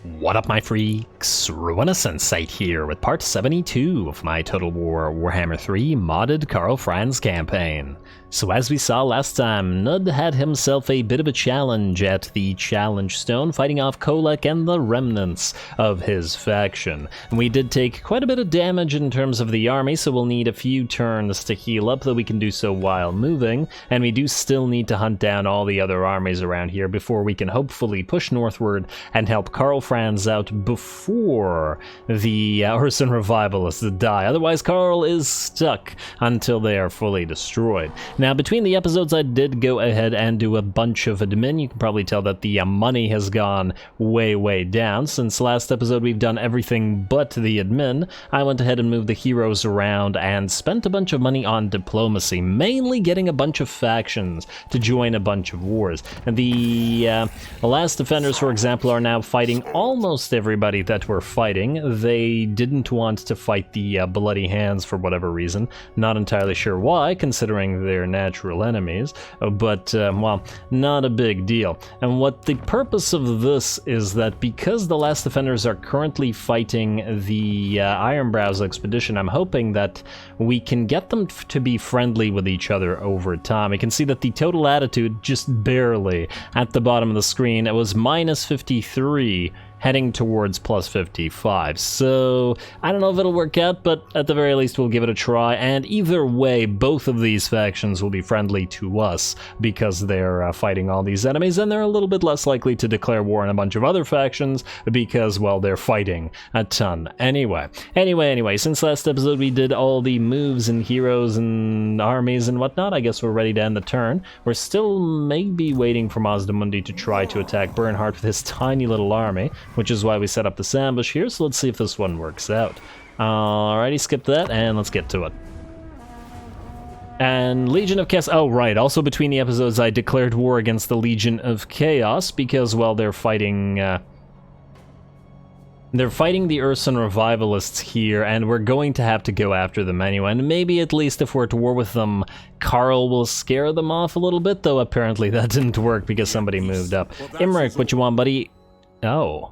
What up, my freaks? RuinousInsight here with part 72 of my Total Warhammer 3 modded Karl Franz campaign. So as we saw last time, Nud had himself a bit of a challenge at the Challenge Stone, fighting off Kolek and the remnants of his faction. And we did take quite a bit of damage in terms of the army, so we'll need a few turns to heal up, though we can do so while moving. And we do still need to hunt down all the other armies around here before we can hopefully push northward and help Karl Franz out before the Urson Revivalists die. Otherwise, Karl is stuck until they are fully destroyed. Now, between the episodes, I did go ahead and do a bunch of admin. You can probably tell that the money has gone way down. Since last episode, we've done everything but the admin. I went ahead and moved the heroes around and spent a bunch of money on diplomacy, mainly getting a bunch of factions to join a bunch of wars. And the last defenders, for example, are now fighting almost everybody that we're fighting. They didn't want to fight the Bloody Hands for whatever reason. Not entirely sure why, considering they're natural enemies, but, well, not a big deal. And what the purpose of this is that because the last defenders are currently fighting the Ironbrow's expedition, I'm hoping that we can get them to be friendly with each other over time. You can see that the total attitude, just barely at the bottom of the screen, it was minus 53, heading towards plus 55. So I don't know if it'll work out, but at the very least we'll give it a try. And either way, both of these factions will be friendly to us because they're fighting all these enemies, and they're a little bit less likely to declare war on a bunch of other factions because, well, they're fighting a ton. Anyway, since last episode we did all the moves and heroes and armies and whatnot, I guess we're ready to end the turn. We're still maybe waiting for Mazdamundi to try to attack Bernhardt with his tiny little army, which is why we set up this ambush here, so let's see if this one works out. Alrighty, skip that, and let's get to it. And Legion of Chaos, oh right, also between the episodes I declared war against the Legion of Chaos because, well, they're fighting the Urson Revivalists here, and we're going to have to go after them anyway. And maybe at least if we're at war with them, Karl will scare them off a little bit, though apparently that didn't work because somebody moved up. Imric, what you want, buddy? Oh.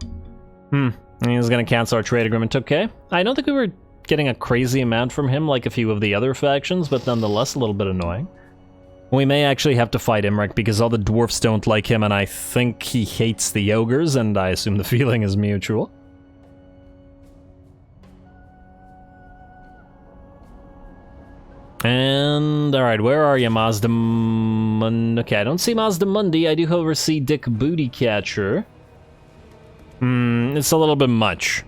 He's gonna cancel our trade agreement, okay. I don't think we were getting a crazy amount from him like a few of the other factions, but nonetheless a little bit annoying. We may actually have to fight Imric because all the dwarfs don't like him, and I think he hates the ogres, and I assume the feeling is mutual. And, alright, where are you, Mazdamundi? Okay, I don't see Mazdamundi. I do, however, see Dick Bootycatcher. It's a little bit much.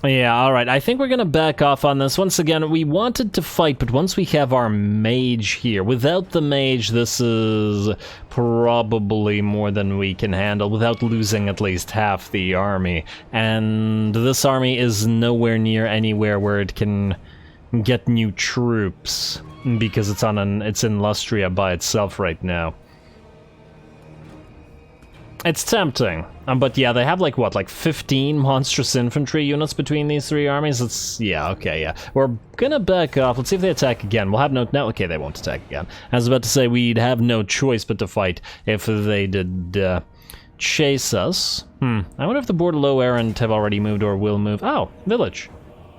Yeah, alright, I think we're gonna back off on this. Once again, we wanted to fight, but once we have our mage here, without the mage, this is probably more than we can handle, without losing at least half the army. And this army is nowhere near anywhere where it can get new troops, because it's in Lustria by itself right now. It's tempting, but yeah, they have like 15 monstrous infantry units between these three armies. Yeah. We're gonna back off. Let's see if they attack again. We'll have no, okay, they won't attack again. I was about to say we'd have no choice but to fight if they did chase us. I wonder if the Bordelot errant have already moved or will move. Oh, village.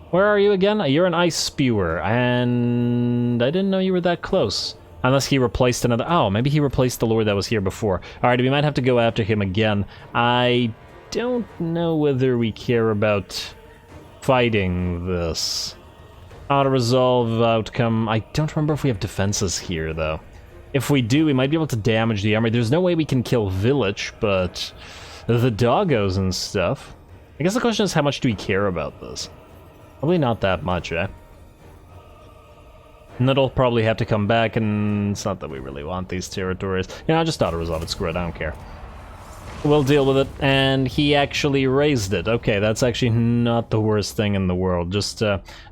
Where are you again? You're an ice spewer, and I didn't know you were that close. Unless he replaced another... Oh, maybe he replaced the lord that was here before. Alright, we might have to go after him again. I don't know whether we care about fighting this. Auto-resolve outcome. I don't remember if we have defenses here, though. If we do, we might be able to damage the army. There's no way we can kill village, but the doggos and stuff. I guess the question is, how much do we care about this? Probably not that much, eh? And it'll probably have to come back, and it's not that we really want these territories. I just auto-resolve it, screw it, I don't care. We'll deal with it, and he actually raised it. Okay, that's actually not the worst thing in the world. Just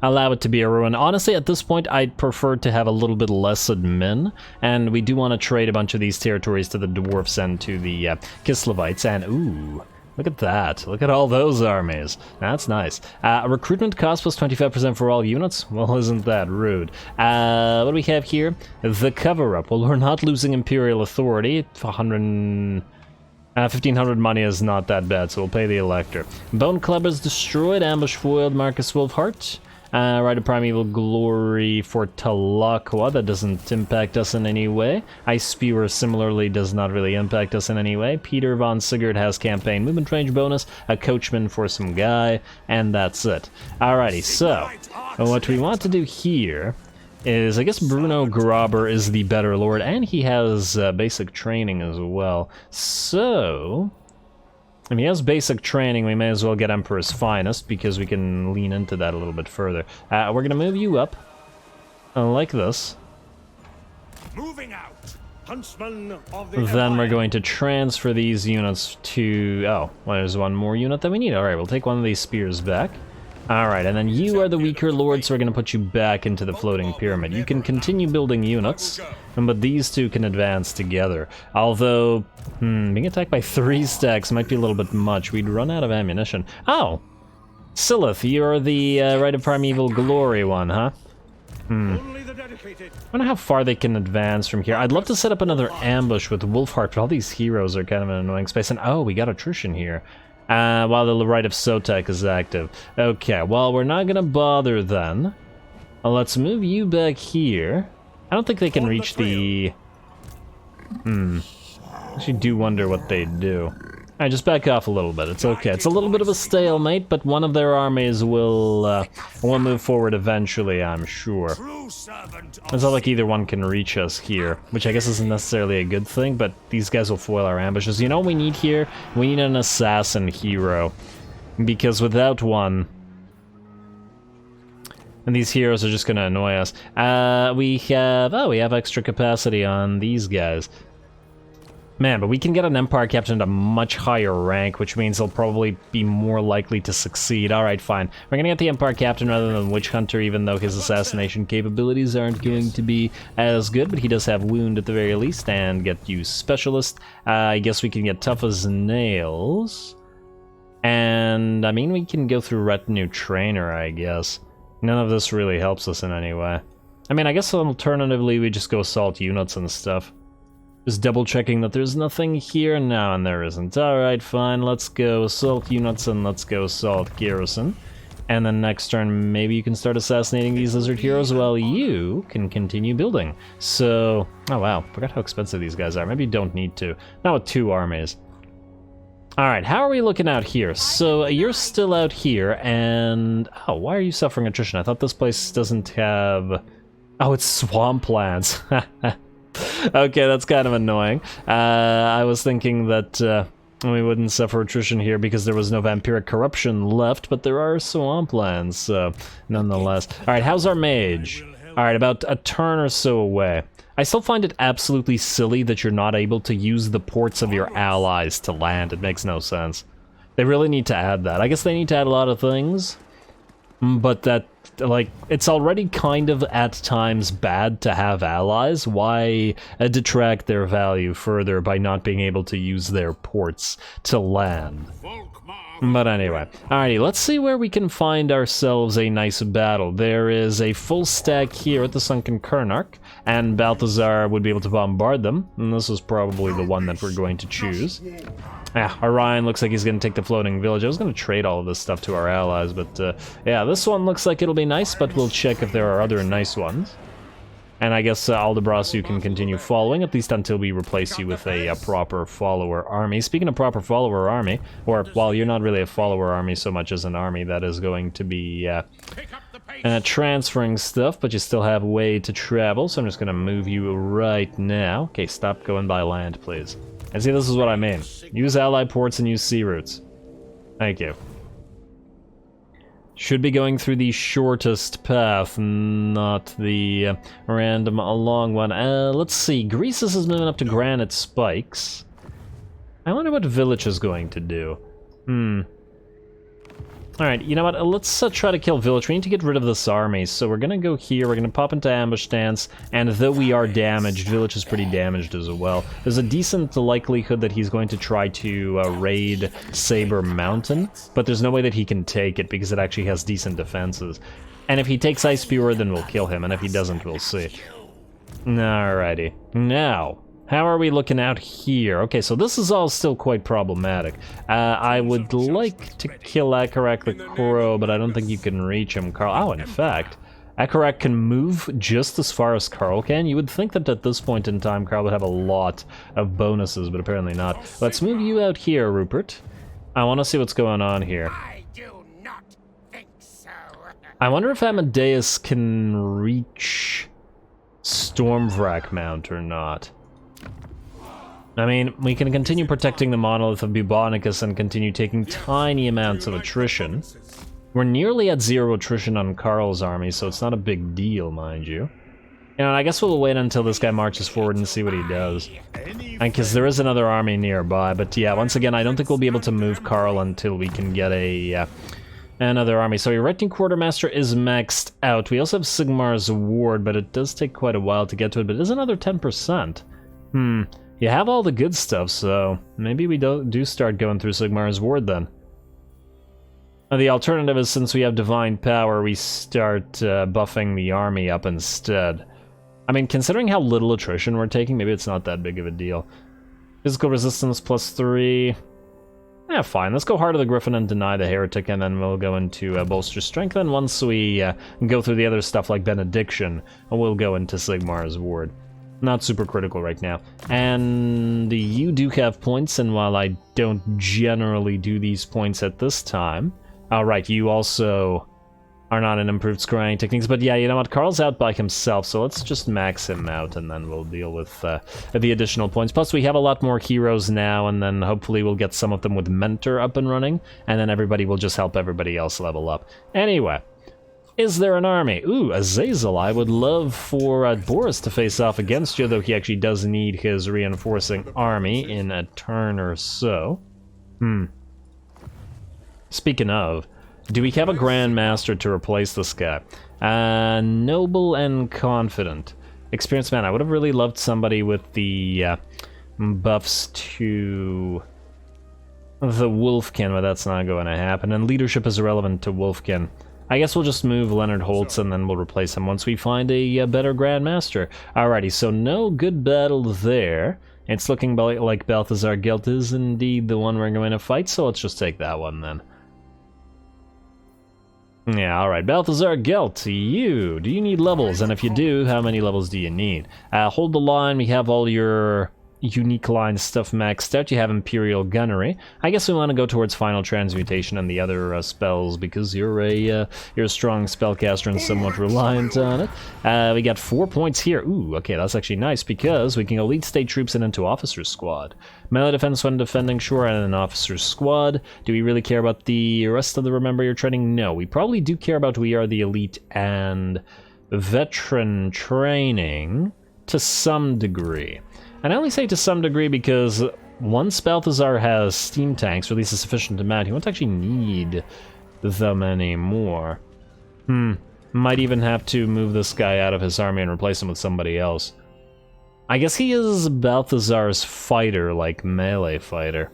allow it to be a ruin. Honestly, at this point, I'd prefer to have a little bit less admin, and we do want to trade a bunch of these territories to the dwarfs and to the Kislevites, and ooh... Look at that. Look at all those armies. That's nice. Recruitment cost plus 25% for all units? Well, isn't that rude? What do we have here? The cover-up. Well, we're not losing Imperial authority. 100... 1500 money is not that bad, so we'll pay the Elector. Bone Club is destroyed, ambush foiled, Marcus Wolfheart. Rite of Primeval Glory for Talakwa, that doesn't impact us in any way. Ice Spewer similarly does not really impact us in any way. Peter von Sigurd has campaign movement range bonus, a coachman for some guy, and that's it. Alrighty, so what we want to do here is, I guess Bruno Graber is the better lord, and he has basic training as well. So, if he has basic training, we may as well get Emperor's Finest, because we can lean into that a little bit further. We're gonna move you up, like this. Moving out, Huntsman of the Then we're going to transfer these units to... oh, well, there's one more unit that we need. Alright, we'll take one of these spears back. Alright, and then you are the weaker lord, so we're going to put you back into the floating pyramid. You can continue building units, but these two can advance together. Although, being attacked by 3 stacks might be a little bit much. We'd run out of ammunition. Oh! Silith, you're the Rite of Primeval Glory one, huh? I wonder how far they can advance from here. I'd love to set up another ambush with Wolfheart, but all these heroes are kind of an annoying space. And oh, we got attrition here. While the Rite of Sotek is active. Okay, well, we're not gonna bother then. Let's move you back here. I don't think they can reach the... Actually do wonder what they'd do. Alright, just back off a little bit. It's okay. It's a little bit of a stalemate, but one of their armies will move forward eventually, I'm sure. It's not like either one can reach us here, which I guess isn't necessarily a good thing, but these guys will foil our ambushes. You know what we need here? We need an assassin hero, because without one... and these heroes are just gonna annoy us. We have extra capacity on these guys. Man, but we can get an Empire Captain at a much higher rank, which means they'll probably be more likely to succeed. Alright, fine. We're gonna get the Empire Captain rather than Witch Hunter, even though his assassination capabilities aren't going to be as good, but he does have Wound at the very least, and get you Specialist. I guess we can get Tough as Nails. And, I mean, we can go through Retinue Trainer, I guess. None of this really helps us in any way. I mean, I guess alternatively we just go assault units and stuff. Just double checking that there's nothing here now, and there isn't. Alright, fine, let's go assault units and let's go assault garrison. And then next turn, maybe you can start assassinating these lizard heroes while you can continue building. So, oh wow, forgot how expensive these guys are. Maybe you don't need to. Not with 2 armies. Alright, how are we looking out here? So, you're still out here, and... oh, why are you suffering attrition? I thought this place doesn't have... oh, it's swamplands. Okay, that's kind of annoying. I was thinking that we wouldn't suffer attrition here because there was no vampiric corruption left, but there are swamplands, so nonetheless. Alright, how's our mage? Alright, about a turn or so away. I still find it absolutely silly that you're not able to use the ports of your allies to land. It makes no sense. They really need to add that. I guess they need to add a lot of things, but that, like, it's already kind of at times bad to have allies. Why detract their value further by not being able to use their ports to land? But anyway, alrighty, let's see where we can find ourselves a nice battle. There is a full stack here at the Sunken Kernark, and Balthazar would be able to bombard them, and this is probably the one that we're going to choose. Orion looks like he's going to take the floating village. I was going to trade all of this stuff to our allies, but yeah, this one looks like it'll be nice, but we'll check if there are other nice ones. And I guess Aldebras, you can continue following, at least until we replace you with a proper follower army. Speaking of proper follower army, or, well, you're not really a follower army so much as an army that is going to be transferring stuff, but you still have a way to travel, so I'm just going to move you right now. Okay, stop going by land, please. And see, this is what I mean. Use ally ports and use sea routes. Thank you. Should be going through the shortest path, not the random long one. Let's see. Greasus is moving up to Granite Spikes. I wonder what Village is going to do. Alright, you know what? Let's try to kill Village. We need to get rid of this army, so we're gonna go here. We're gonna pop into ambush stance, and though we are damaged, Village is pretty damaged as well. There's a decent likelihood that he's going to try to raid Saber Mountain, but there's no way that he can take it because it actually has decent defenses. And if he takes Ice Spewer, then we'll kill him, and if he doesn't, we'll see. Alrighty. Now, How are we looking out here? Okay, so this is all still quite problematic. I would like to kill Akarak the Crow, but I don't think you can reach him, Karl. Oh, in fact, Akarak can move just as far as Karl can. You would think that at this point in time, Karl would have a lot of bonuses, but apparently not. Let's move you out here, Rupert. I want to see what's going on here. I do not think so. I wonder if Amadeus can reach Stormvrak Mount or not. I mean, we can continue protecting the monolith of Bubonicus and continue taking tiny amounts of attrition. We're nearly at 0 attrition on Karl's army, so it's not a big deal, mind you. You know, I guess we'll wait until this guy marches forward and see what he does. Because there is another army nearby, but yeah, once again, I don't think we'll be able to move Karl until we can get another army. So your Wrecking Quartermaster is maxed out. We also have Sigmar's Ward, but it does take quite a while to get to it, but it is another 10%. You have all the good stuff, so maybe we do start going through Sigmar's Ward then. Now, the alternative is, since we have Divine Power, we start buffing the army up instead. I mean, considering how little attrition we're taking, maybe it's not that big of a deal. Physical Resistance +3. Yeah, fine. Let's go Heart of the Griffin and deny the Heretic, and then we'll go into Bolster Strength, and once we go through the other stuff like Benediction, we'll go into Sigmar's Ward. Not super critical right now. And you do have points, and while I don't generally do these points at this time... Alright, you also are not in improved scrying techniques, but yeah, you know what, Karl's out by himself, so let's just max him out, and then we'll deal with the additional points. Plus, we have a lot more heroes now, and then hopefully we'll get some of them with Mentor up and running, and then everybody will just help everybody else level up. Anyway... Is there an army? Ooh, Azazel. I would love for Boris to face off against you, though he actually does need his reinforcing army in a turn or so. Speaking of, do we have a Grand Master to replace this guy? Noble and Confident. Experienced man. I would have really loved somebody with the buffs to the Wolfkin, but that's not going to happen. And leadership is irrelevant to Wolfkin. I guess we'll just move Leonard Holtz and then we'll replace him once we find a better Grandmaster. Alrighty, so no good battle there. It's looking like Balthazar Gelt is indeed the one we're going to fight, so let's just take that one then. Yeah, alright, Balthazar Gelt, do you need levels? And if you do, how many levels do you need? Hold the line, we have all your unique line stuff maxed out. You have Imperial Gunnery. I guess we want to go towards Final Transmutation and the other spells because you're a strong spellcaster and somewhat reliant on it. We got 4 points here. Ooh, okay, that's actually nice because we can go lead state troops and into Officer's Squad. Melee defense when defending, sure, and an Officer's Squad. Do we really care about the rest of the Remember Your Training? No, we probably do care about We Are the Elite and Veteran Training to some degree. And I only say to some degree because once Balthazar has steam tanks, or at least a sufficient amount, he won't actually need them anymore. Might even have to move this guy out of his army and replace him with somebody else. I guess he is Balthazar's fighter, like melee fighter.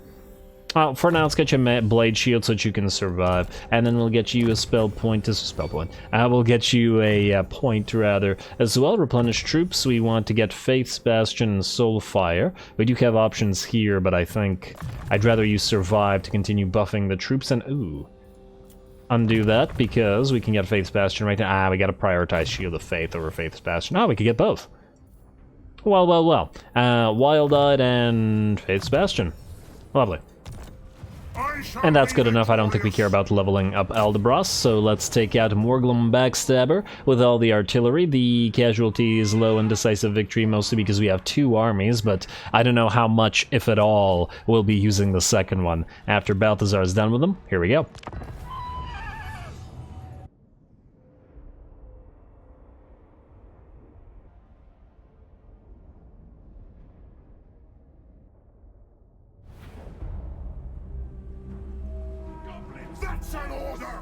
Oh, for now, let's get you a Blade Shield so that you can survive, and then we'll get you a spell point. We'll get you a point, rather, as well. Replenish troops. We want to get Faith's Bastion and Soulfire. We do have options here, but I think I'd rather you survive to continue buffing the troops, and ooh. Undo that, because we can get Faith's Bastion right now. We gotta prioritize Shield of Faith over Faith's Bastion. Oh, we could get both. Well. Wild-Eyed and Faith's Bastion. Lovely. And that's good enough. I don't think we care about leveling up Aldebras, so let's take out Morglum Backstabber with all the artillery. The casualty is low and decisive victory, mostly because we have 2 armies, but I don't know how much, if at all, we'll be using the second one. After Balthazar's done with them, here we go. That's an order!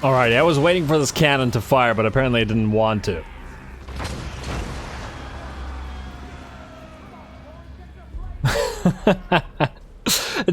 Alright, I was waiting for this cannon to fire, but apparently it didn't want to.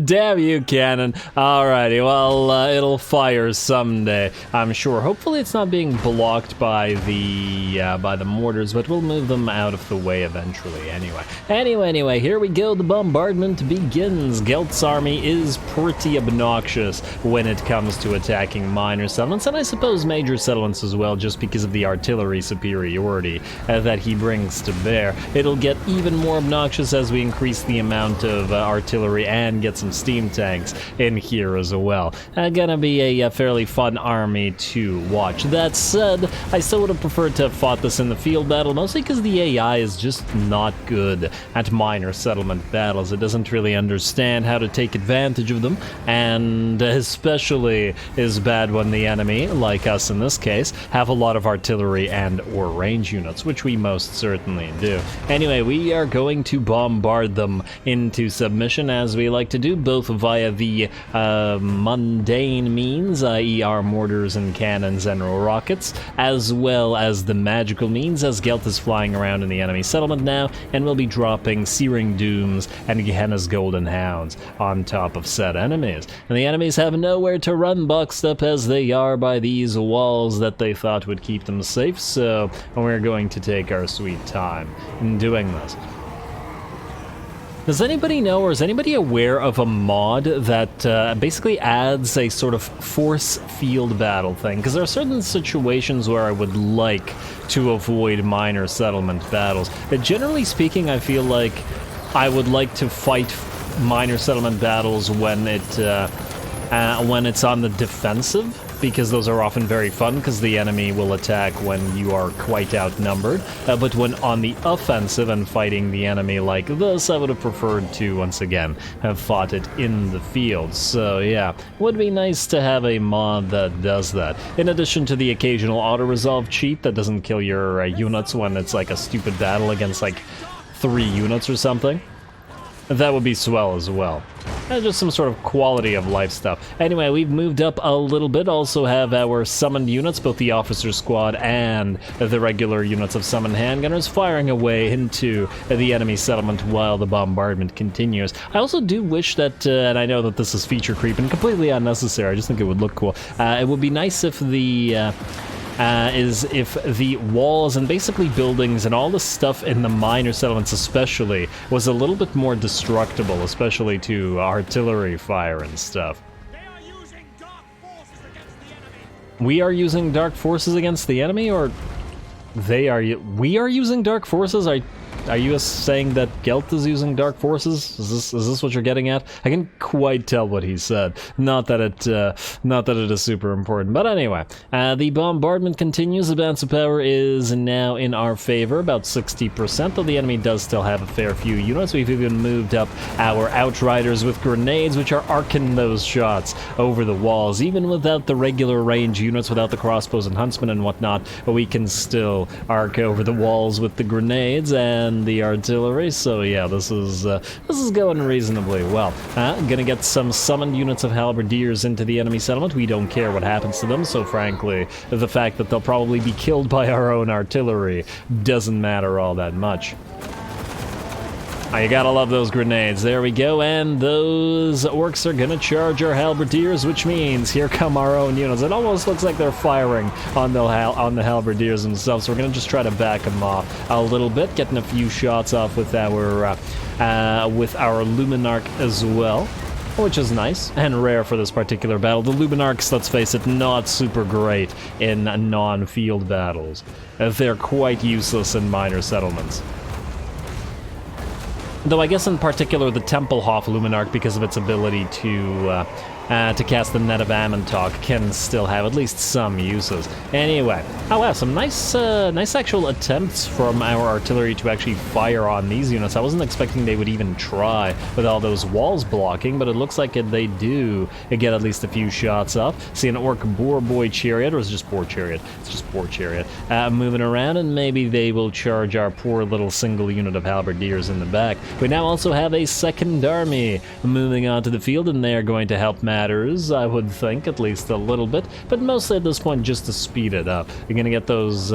Damn you, cannon. Alrighty, well, it'll fire someday, I'm sure. Hopefully it's not being blocked by the mortars, but we'll move them out of the way eventually anyway. Here we go, the bombardment begins. Gelt's army is pretty obnoxious when it comes to attacking minor settlements, and I suppose major settlements as well, just because of the artillery superiority that he brings to bear. It'll get even more obnoxious as we increase the amount of artillery and get some steam tanks in here as well. Gonna be a fairly fun army to watch. That said, I still would have preferred to have fought this in the field battle, mostly because the AI is just not good at minor settlement battles. It doesn't really understand how to take advantage of them, and especially is bad when the enemy, like us in this case, have a lot of artillery and or range units, which we most certainly do. Anyway, we are going to bombard them into submission, as we like to do, both via the mundane means, i.e. our mortars and cannons and rockets, as well as the magical means, as Gelt is flying around in the enemy settlement now, and we'll be dropping Searing Dooms and Gehenna's Golden Hounds on top of said enemies. And the enemies have nowhere to run, boxed up as they are by these walls that they thought would keep them safe, so we're going to take our sweet time in doing this. Does anybody know, or is anybody aware of a mod that basically adds a sort of force field battle thing? Because there are certain situations where I would like to avoid minor settlement battles. But generally speaking, I feel like I would like to fight minor settlement battles when it's on the defensive, because those are often very fun, because the enemy will attack when you are quite outnumbered. But when on the offensive and fighting the enemy like this, I would have preferred to, once again, have fought it in the field. So yeah, would be nice to have a mod that does that. In addition to the occasional auto-resolve cheat that doesn't kill your units when it's like a stupid battle against like 3 units or something. That would be swell as well. Just some sort of quality of life stuff. Anyway, we've moved up a little bit, also have our summoned units, both the officer squad and the regular units of summoned handgunners, firing away into the enemy settlement while the bombardment continues. I also do wish that, and I know that this is feature creep and completely unnecessary, I just think it would look cool. It would be nice if the walls and basically buildings and all the stuff in the minor settlements especially was a little bit more destructible, especially to artillery fire and stuff. They are using dark forces against the enemy. We are using dark forces against the enemy, or we are using dark forces? Are you saying that Gelt is using dark forces? Is this what you're getting at? I can quite tell what he said. Not that it is super important. But anyway, the bombardment continues. The balance of power is now in our favor, about 60%, though the enemy does still have a fair few units. We've even moved up our outriders with grenades, which are arcing those shots over the walls. Even without the regular range units, without the crossbows and huntsmen and whatnot, we can still arc over the walls with the grenades and the artillery. So yeah, this is going reasonably well. Gonna get some summoned units of halberdiers into the enemy settlement. We don't care what happens to them, so frankly, the fact that they'll probably be killed by our own artillery doesn't matter all that much. Oh, you gotta love those grenades. There we go, and those orcs are gonna charge our halberdiers, which means here come our own units. It almost looks like they're firing on the halberdiers themselves, so we're gonna just try to back them off a little bit, getting a few shots off with our Luminarch as well, which is nice and rare for this particular battle. The Luminarchs, let's face it, not super great in non-field battles. They're quite useless in minor settlements. Though I guess in particular the Tempelhof Luminarch, because of its ability to cast the Net of Amontok, can still have at least some uses. Anyway, oh wow, some nice actual attempts from our artillery to actually fire on these units. I wasn't expecting they would even try with all those walls blocking, but it looks like they do get at least a few shots up. See an Orc Boar Boy Chariot, or is it just Boar Chariot? It's just Boar Chariot. Moving around, and maybe they will charge our poor little single unit of halberdiers in the back. We now also have a second army moving onto the field, and they are going to help matters, I would think, at least a little bit, but mostly at this point just to speed it up. You're gonna get those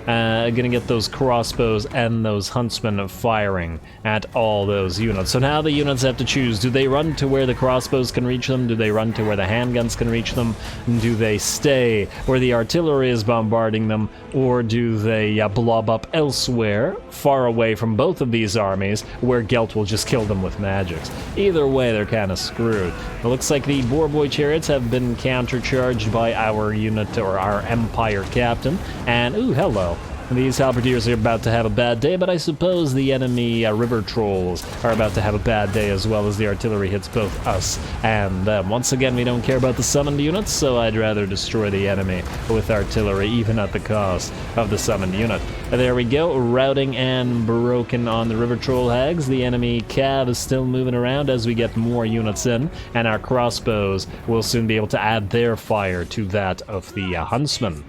gonna get those crossbows and those huntsmen firing at all those units. So now the units have to choose. Do they run to where the crossbows can reach them? Do they run to where the handguns can reach them? Do they stay where the artillery is bombarding them? Or do they blob up elsewhere, far away from both of these armies, where Gelt will just kill them with magics? Either way, they're kind of screwed. It looks like the Boarboy chariots have been countercharged by our unit, or our Empire captain, and ooh, hello. These halberdiers are about to have a bad day, but I suppose the enemy river trolls are about to have a bad day as well, as the artillery hits both us and them. Once again, we don't care about the summoned units, so I'd rather destroy the enemy with artillery, even at the cost of the summoned unit. There we go, routing and broken on the river troll hags. The enemy cav is still moving around as we get more units in, and our crossbows will soon be able to add their fire to that of the huntsmen.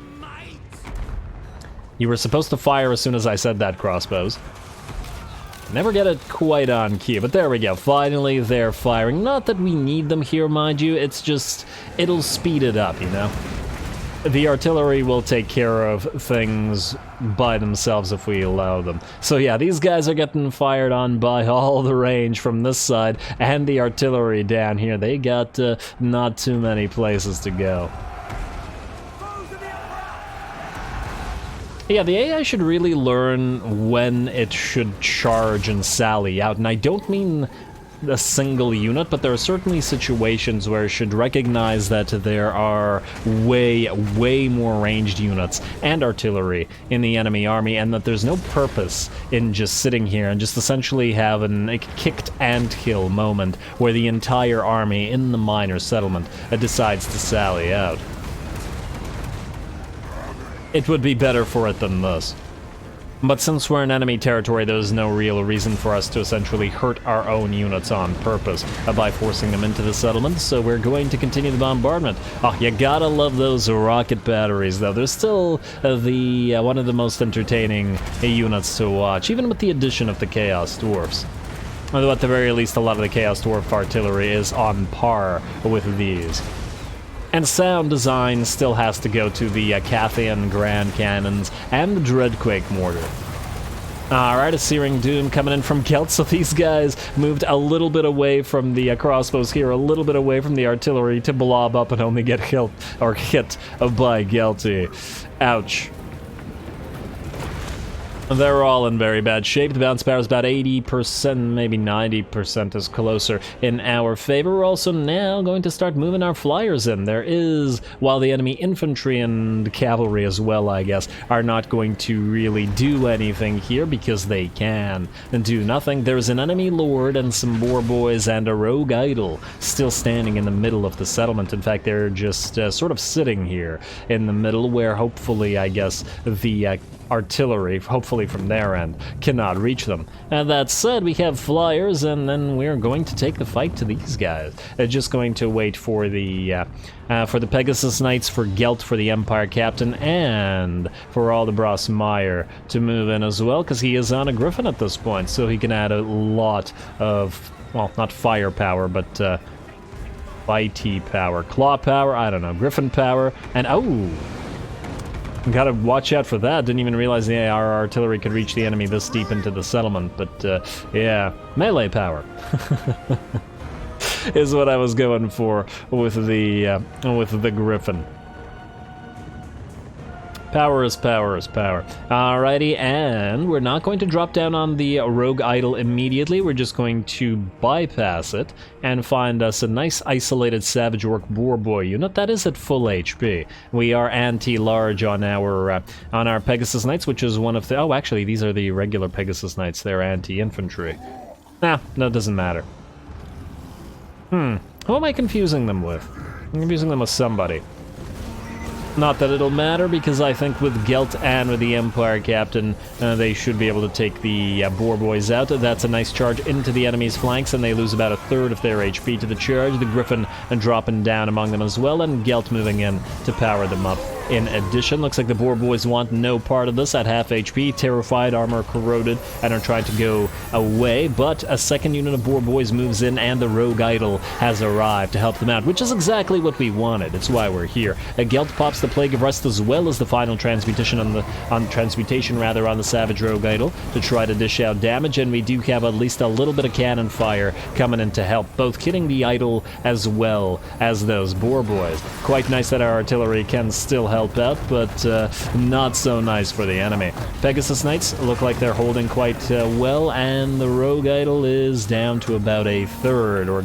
You were supposed to fire as soon as I said that, crossbows. Never get it quite on cue, but there we go. Finally, they're firing. Not that we need them here, mind you. It's just, it'll speed it up, you know? The artillery will take care of things by themselves if we allow them. So yeah, these guys are getting fired on by all the range from this side, and the artillery down here. They got not too many places to go. Yeah, the AI should really learn when it should charge and sally out, and I don't mean a single unit, but there are certainly situations where it should recognize that there are way more ranged units and artillery in the enemy army, and that there's no purpose in just sitting here and just essentially having a kicked anthill moment where the entire army in the minor settlement decides to sally out. It would be better for it than this. But since we're in enemy territory, there's no real reason for us to essentially hurt our own units on purpose by forcing them into the settlement, so we're going to continue the bombardment. Oh, you gotta love those rocket batteries, though. They're still one of the most entertaining units to watch, even with the addition of the Chaos Dwarfs. Although at the very least, a lot of the Chaos Dwarf artillery is on par with these. And sound design still has to go to the Cathian Grand Cannons and the Dreadquake Mortar. Alright, a Searing Doom coming in from Gelt, so these guys moved a little bit away from the crossbows here, a little bit away from the artillery to blob up and only get hit by Gelty. Ouch. They're all in very bad shape. The bounce power is about 80%, maybe 90% is closer in our favor. We're also now going to start moving our flyers in. There is, while the enemy infantry and cavalry as well, I guess, are not going to really do anything here because they can do nothing. There's an enemy lord and some boar boys and a rogue idol still standing in the middle of the settlement. In fact, they're just sort of sitting here in the middle where hopefully, I guess, the artillery, hopefully from their end, cannot reach them. And that said, we have flyers, and then we're going to take the fight to these guys. Just going to wait for the Pegasus Knights, for Gelt, for the Empire Captain, and for all the Brosmeyer to move in as well, because he is on a Griffin at this point, so he can add a lot of, well, not firepower, but IT power, claw power, I don't know, Griffin power, and oh! Gotta watch out for that. Didn't even realize the AR artillery could reach the enemy this deep into the settlement, but yeah, melee power is what I was going for with the Griffin. Power is power is power. Alrighty, and we're not going to drop down on the Rogue Idol immediately. We're just going to bypass it and find us a nice isolated Savage Orc Boar Boy unit that is at full HP. We are anti-large on our Pegasus Knights, which is one of the... Oh, actually, these are the regular Pegasus Knights. They're anti-infantry. Nah, no, it doesn't matter. Who am I confusing them with? I'm confusing them with somebody. Not that it'll matter, because I think with Gelt and with the Empire Captain, they should be able to take the Boar Boys out. That's a nice charge into the enemy's flanks, and they lose about a third of their HP to the charge. The Griffin dropping down among them as well, and Gelt moving in to power them up. in addition. Looks like the Boar Boys want no part of this at half HP, terrified, armor corroded, and are trying to go away, but a second unit of Boar Boys moves in and the Rogue Idol has arrived to help them out, which is exactly what we wanted. It's why we're here. Gelt pops the Plague of Rust as well as the final transmutation on the Savage Rogue Idol to try to dish out damage, and we do have at least a little bit of cannon fire coming in to help, both killing the Idol as well as those Boar Boys. Quite nice that our artillery can still help out, but not so nice for the enemy. Pegasus Knights look like they're holding quite well, and the Rogue Idol is down to about a third, or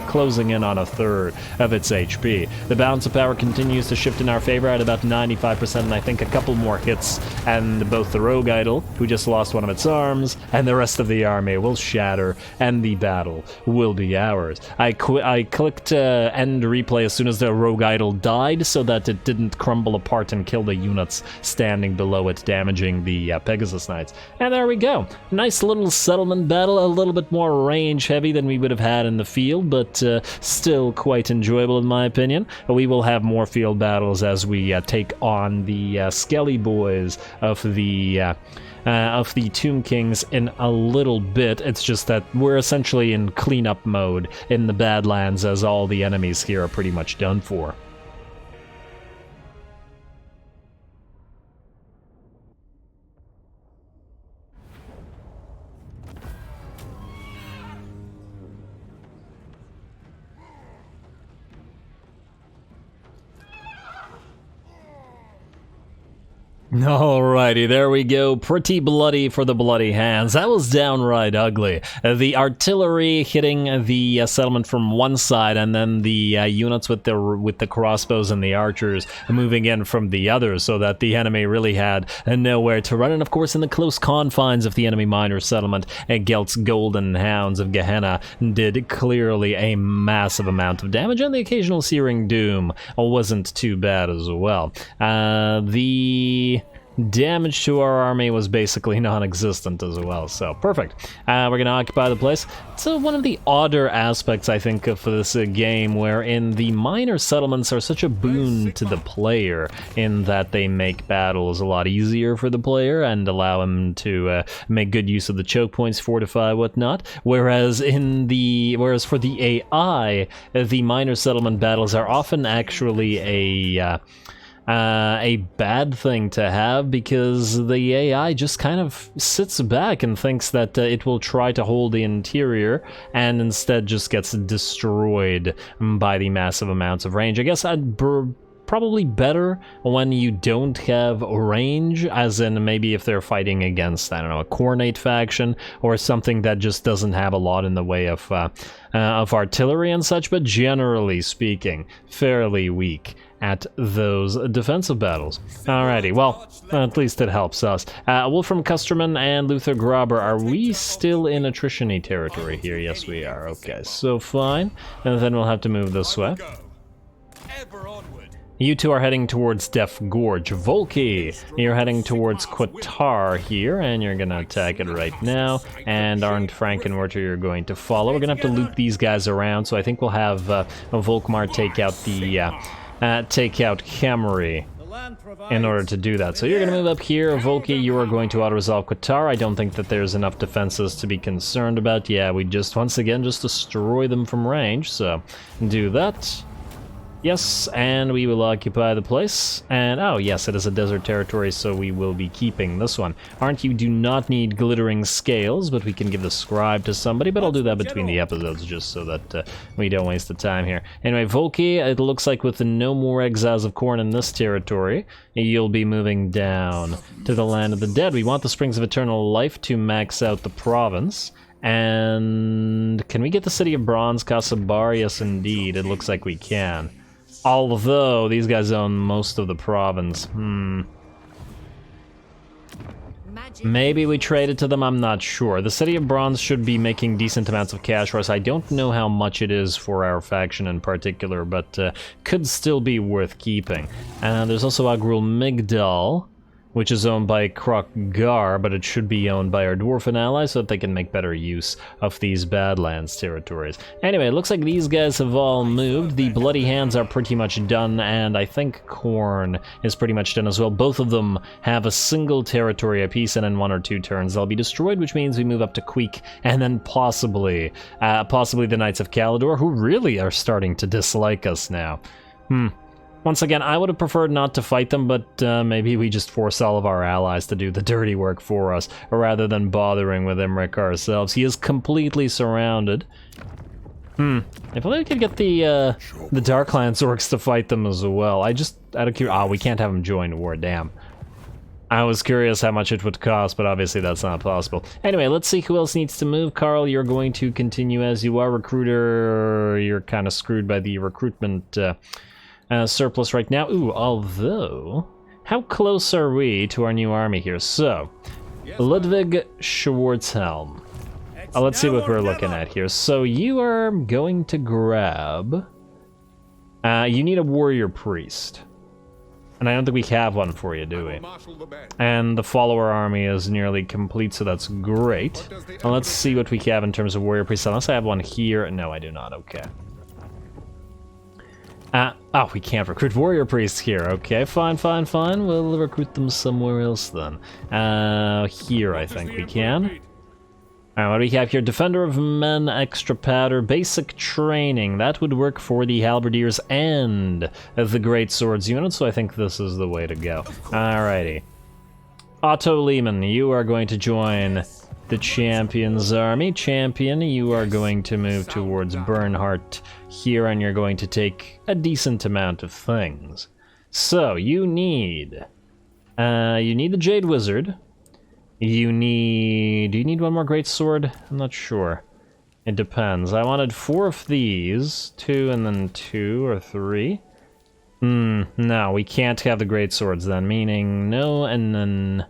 closing in on a third of its HP. The balance of power continues to shift in our favor at about 95%, and I think a couple more hits, and both the Rogue Idol, who just lost one of its arms, and the rest of the army will shatter, and the battle will be ours. I clicked end replay as soon as the Rogue Idol died, so that it didn't crumble apart and kill the units standing below it, damaging the Pegasus Knights. And there we go. Nice little settlement battle, a little bit more range heavy than we would have had in the field, but still quite enjoyable in my opinion. We will have more field battles as we take on the Skelly Boys of the Tomb Kings in a little bit. It's just that we're essentially in cleanup mode in the Badlands, as all the enemies here are pretty much done for. Alrighty, there we go. Pretty bloody for the bloody hands. That was downright ugly. The artillery hitting the settlement from one side, and then the units with the crossbows and the archers moving in from the other, so that the enemy really had nowhere to run. And of course, in the close confines of the enemy miner settlement, Gelt's Golden Hounds of Gehenna did clearly a massive amount of damage, and the occasional Searing Doom wasn't too bad as well. The damage to our army was basically non-existent as well, so perfect. We're gonna occupy the place. It's one of the odder aspects, I think, of this game, wherein the minor settlements are such a boon to the player in that they make battles a lot easier for the player and allow him to make good use of the choke points, fortify, whatnot. Whereas for the AI, the minor settlement battles are often actually a bad thing to have, because the AI just kind of sits back and thinks that it will try to hold the interior, and instead just gets destroyed by the massive amounts of range. I guess I'd probably better when you don't have range, as in maybe if they're fighting against, I don't know, a Cornate faction or something that just doesn't have a lot in the way of artillery and such, but generally speaking, fairly weak at those defensive battles. Alrighty, well, at least it helps us. Wolfram Custerman and Luther Grauber, are we still in attrition-y territory here? Yes, we are. Okay, so fine. And then we'll have to move this way. You two are heading towards Death Gorge. Volky, you're heading towards Qatar here, and you're gonna attack it right now. And Arndt Frankenwerter, you're going to follow. We're gonna have to loop these guys around, so I think we'll have Volkmar take out Camry in order to do that. So you're going to move up here. Volky, you are going to auto-resolve Qatar. I don't think that there's enough defenses to be concerned about. Yeah, we just, once again, just destroy them from range, so do that. Yes, and we will occupy the place. And, oh yes, it is a desert territory, so we will be keeping this one. Aren't you do not need glittering scales, but we can give the scribe to somebody, but I'll do that between the episodes just so that we don't waste the time here. Anyway, Volky, it looks like with no more exiles of corn in this territory, you'll be moving down to the land of the dead. We want the Springs of Eternal Life to max out the province. And can we get the City of Bronze, Kasabar? Yes, indeed, it looks like we can. Although, these guys own most of the province. Maybe we trade it to them, I'm not sure. The City of Bronze should be making decent amounts of cash for us. I don't know how much it is for our faction in particular, but could still be worth keeping. And there's also Agrul Migdal, which is owned by Krokgar, but it should be owned by our Dwarfen allies so that they can make better use of these Badlands territories. Anyway, it looks like these guys have all moved. The Bloody Hands are pretty much done, and I think Khorne is pretty much done as well. Both of them have a single territory apiece, and in 1 or 2 turns they'll be destroyed, which means we move up to Queek, and then possibly the Knights of Kalador, who really are starting to dislike us now. Once again, I would have preferred not to fight them, but maybe we just force all of our allies to do the dirty work for us, rather than bothering with Imrik ourselves. He is completely surrounded. If only we could get the Darklands orcs to fight them as well. I just, out of curiosity, we can't have them join war, damn. I was curious how much it would cost, but obviously that's not possible. Anyway, let's see who else needs to move. Karl, you're going to continue as you are. Recruiter, you're kind of screwed by the recruitment surplus right now. Ooh, although, how close are we to our new army here? So, Ludwig Schwarzhelm. Let's see what we're looking at here. So you are going to grab... you need a warrior priest. And I don't think we have one for you, do we? And the follower army is nearly complete, so that's great. And let's see what we have in terms of warrior priest. Unless I have one here. No, I do not. Okay. Oh, we can't recruit warrior priests here. Okay, fine. We'll recruit them somewhere else then. Here I think we can. Alright, what do we have here? Defender of Men, extra powder, basic training. That would work for the halberdiers and the great swords unit, so I think this is the way to go. Alrighty. Otto Lehman, you are going to join the Champion's army. Champion, you are going to move towards Bernhardt here, and you're going to take a decent amount of things. So, you need the Jade Wizard. Do you need one more great sword? I'm not sure. It depends. I wanted 4 of these, 2 and then 2 or 3. No, we can't have the great swords then, meaning no and then...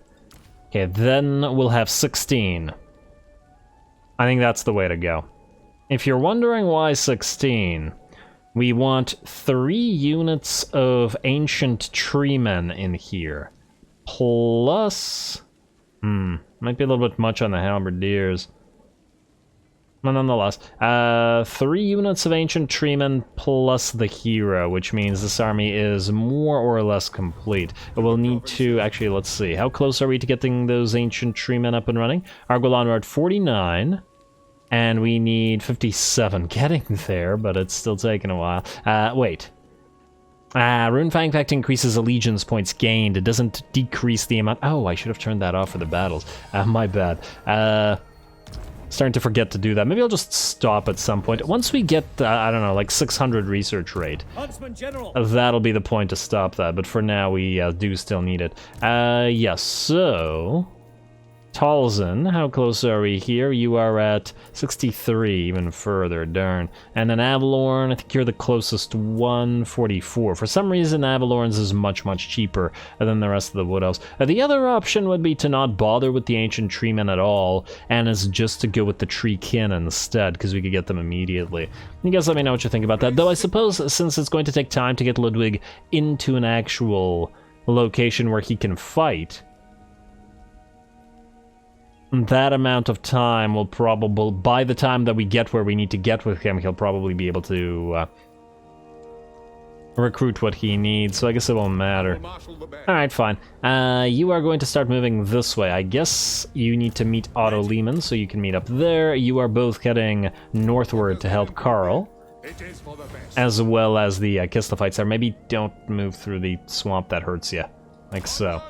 Okay, then we'll have 16. I think that's the way to go. If you're wondering why 16, we want 3 units of Ancient Treemen in here. Plus... might be a little bit much on the halberdiers. But nonetheless, 3 units of Ancient Treemen plus the hero, which means this army is more or less complete. We'll need to, actually, let's see, how close are we to getting those Ancient Treemen up and running? Argolan, we're at 49, and we need 57. Getting there, but it's still taking a while. Wait. Runefang Pact increases allegiance points gained. It doesn't decrease the amount... Oh, I should have turned that off for the battles. My bad. Starting to forget to do that. Maybe I'll just stop at some point. Once we get, I don't know, like 600 research rate, that'll be the point to stop that. But for now, we do still need it. Yes, so... Talzin, how close are we here? You are at 63, even further, darn. And then Avalorn, I think you're the closest, 144. For some reason, Avalorn's is much, much cheaper than the rest of the Wood Elves. The other option would be to not bother with the Ancient Treemen at all, and is just to go with the Treekin instead, because we could get them immediately. You guys let me know what you think about that. Though I suppose, since it's going to take time to get Ludwig into an actual location where he can fight, that amount of time will probably, by the time that we get where we need to get with him, he'll probably be able to recruit what he needs, so I guess it won't matter. Alright, fine. You are going to start moving this way. I guess you need to meet Otto Lehman, so you can meet up there. You are both heading northward to help Karl, as well as the Kistophites there. Maybe don't move through the swamp, that hurts you. Like so.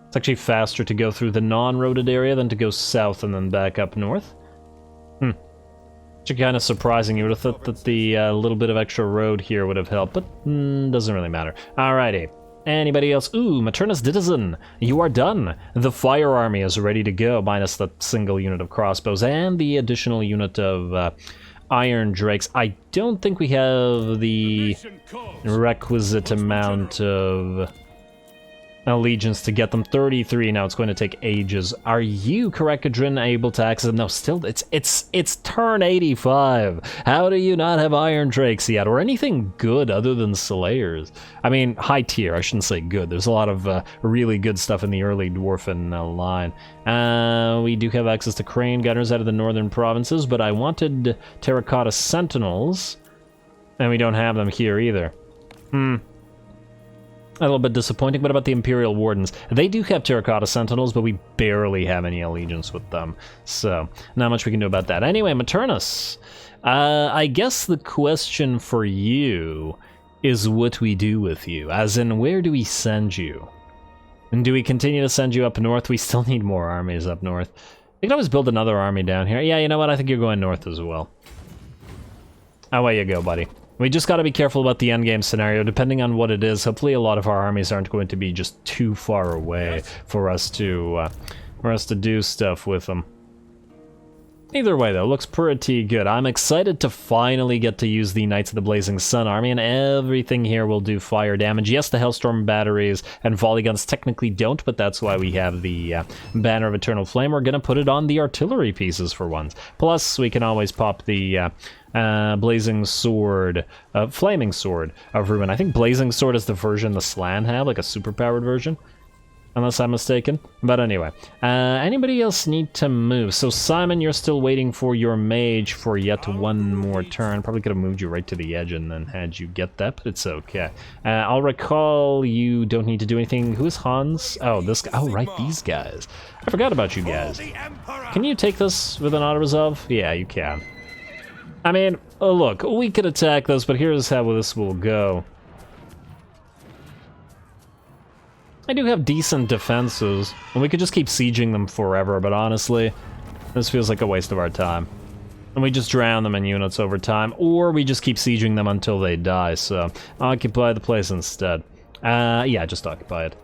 It's actually faster to go through the non-roaded area than to go south and then back up north. Actually kind of surprising. You would have thought that the little bit of extra road here would have helped, but doesn't really matter. Alrighty. Anybody else? Ooh, Maternus Ditizen, you are done. The fire army is ready to go, minus the single unit of crossbows and the additional unit of iron drakes. I don't think we have the requisite amount of... allegiance to get them. 33 now. It's going to take ages. Are you, Karekadrin, able to access them? No, still, it's turn 85. How do you not have Iron Drakes yet, or anything good other than Slayers? I mean, high tier. I shouldn't say good. There's a lot of really good stuff in the early Dwarfen line. We do have access to Crane Gunners out of the northern provinces, but I wanted Terracotta Sentinels, and we don't have them here either. A little bit disappointing. What about the Imperial Wardens? They do have Terracotta Sentinels, but we barely have any allegiance with them. So, not much we can do about that. Anyway, Maternus. I guess the question for you is what we do with you. As in, where do we send you? And do we continue to send you up north? We still need more armies up north. We can always build another army down here. Yeah, you know what? I think you're going north as well. Away you go, buddy. We just got to be careful about the endgame scenario. Depending on what it is, hopefully a lot of our armies aren't going to be just too far away for us to do stuff with them. Either way, though, looks pretty good. I'm excited to finally get to use the Knights of the Blazing Sun army, and everything here will do fire damage. Yes, the Hellstorm batteries and volley guns technically don't, but that's why we have the Banner of Eternal Flame. We're going to put it on the artillery pieces for once. Plus, we can always pop the Blazing Sword, Flaming Sword of Ruin. I think Blazing Sword is the version the Slann have, like a super-powered version, unless I'm mistaken. But anyway, anybody else need to move? So Simon, you're still waiting for your mage for yet one more turn. Probably could have moved you right to the edge and then had you get that, but it's okay. I'll recall you don't need to do anything. Who is Hans? Oh, this guy. Oh, right, these guys. I forgot about you guys. Can you take this with an auto-resolve? Yeah, you can. I mean, look, we could attack this, but here's how this will go. I do have decent defenses, and we could just keep sieging them forever, but honestly, this feels like a waste of our time. And we just drown them in units over time, or we just keep sieging them until they die, so occupy the place instead. Yeah, just occupy it.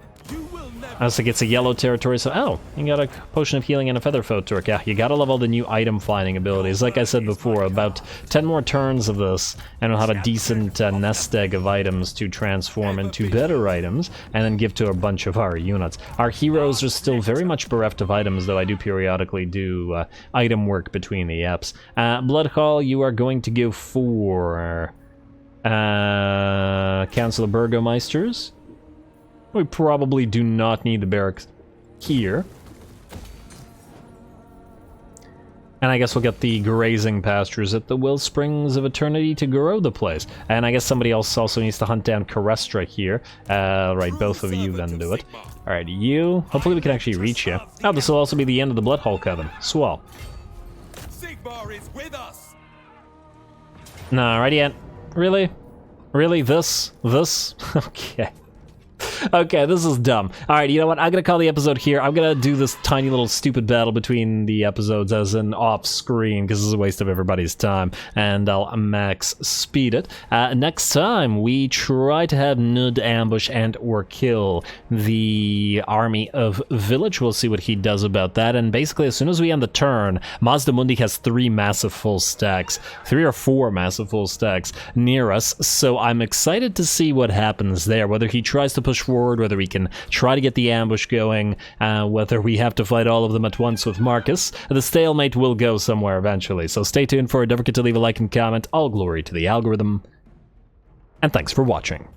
I was like, it's a yellow territory, so oh, you got a potion of healing and a feather Fotork. Yeah, you gotta love all the new item finding abilities. Like I said before, about 10 more turns of this, and we'll have a decent nest egg of items to transform into better items, and then give to a bunch of our units. Our heroes are still very much bereft of items, though I do periodically do item work between the eps. Bloodhall, you are going to go for Council of Burgomeisters. We probably do not need the barracks here. And I guess we'll get the grazing pastures at the Wellsprings of Eternity to grow the place. And I guess somebody else also needs to hunt down Carestra here. Right, both of you then do it. Alright, you. Hopefully we can actually reach you. Oh, this will also be the end of the Bloodhall Coven. Swell. Sigmar is with us. No, right yet. Really? Really? This? Okay. Okay, this is dumb. Alright, you know what? I'm gonna call the episode here. I'm gonna do this tiny little stupid battle between the episodes as an off-screen, because this is a waste of everybody's time, and I'll max speed it. Next time, we try to have Nud ambush and or kill the army of Village. We'll see what he does about that, and basically, as soon as we end the turn, Mazda Mundi has 3 massive full stacks. 3 or 4 massive full stacks near us, so I'm excited to see what happens there, whether he tries to push forward, whether we can try to get the ambush going, whether we have to fight all of them at once with Marcus. The stalemate will go somewhere eventually, so stay tuned for it. Don't forget to leave a like and comment. All glory to the algorithm, and thanks for watching.